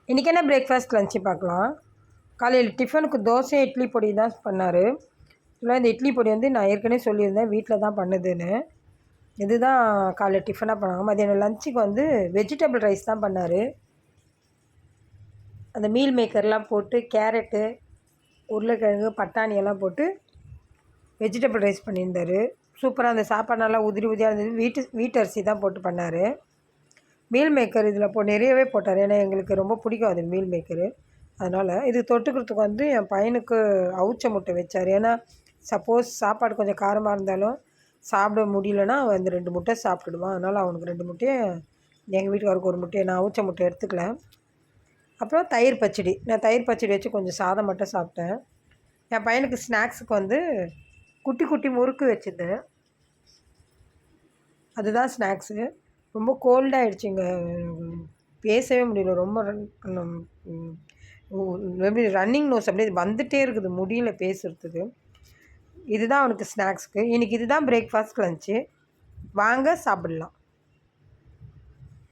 இன்றைக்கி என்ன breakfast lunch பார்க்கலாம். காலையில் டிஃபனுக்கு தோசை இட்லி பொடி தான் பண்ணார். இல்லை இந்த இட்லி பொடி வந்து நான் ஏற்கனவே சொல்லியிருந்தேன் வீட்டில் தான் பண்ணுதுன்னு. இதுதான் காலையில் டிஃபனாக பண்ணாங்க. மதியானம் லஞ்சுக்கு வந்து வெஜிடபிள் ரைஸ் தான் பண்ணார். அந்த மீல் மேக்கர்லாம் போட்டு கேரட்டு உருளைக்கிழங்கு பட்டாணி எல்லாம் போட்டு வெஜிடபிள் ரைஸ் பண்ணியிருந்தார். சூப்பராக அந்த சாப்பாடு நல்லா உதிரி உதிரியாக இருந்தது. வீட்டு அரிசி தான் போட்டு பண்ணார். மீல் மேக்கர் இதில் நிறையவே போட்டார். ஏன்னா எங்களுக்கு ரொம்ப பிடிக்கும் அது மீல் மேக்கரு. அதனால் இது தொட்டுக்கிறதுக்கு வந்து என் பையனுக்கு அவிச்ச முட்டை வச்சார். ஏன்னா சப்போஸ் சாப்பாடு கொஞ்சம் காரமாக இருந்தாலும் சாப்பிட முடியலன்னா அவன் அந்த 2 முட்டை சாப்பிட்டுடுவான். அதனால் அவனுக்கு 2 முட்டையை, எங்கள் வீட்டுக்காருக்கு 1 முட்டையை, நான் அவிச்ச முட்டை எடுத்துக்கல. அப்புறம் தயிர் பச்சடி. நான் தயிர் பச்சடி வச்சு கொஞ்சம் சாதம் மட்டும் சாப்பிட்டேன். என் பையனுக்கு ஸ்நாக்ஸுக்கு வந்து குட்டி குட்டி முறுக்கு வச்சுருந்தேன். அதுதான் ஸ்நாக்ஸு. ரொம்ப கோல்டாகிடுச்சிங்க, பேசவே முடியல. ரொம்ப எப்படி ரன்னிங் நோஸ் அப்படியே வந்துகிட்டே இருக்குது, முடியல பேசுகிறதுக்கு. இதுதான் அவனுக்கு ஸ்நாக்ஸுக்கு. இன்றைக்கி இதுதான் பிரேக்ஃபாஸ்ட் லஞ்சு. வாங்க சாப்பிட்லாம்.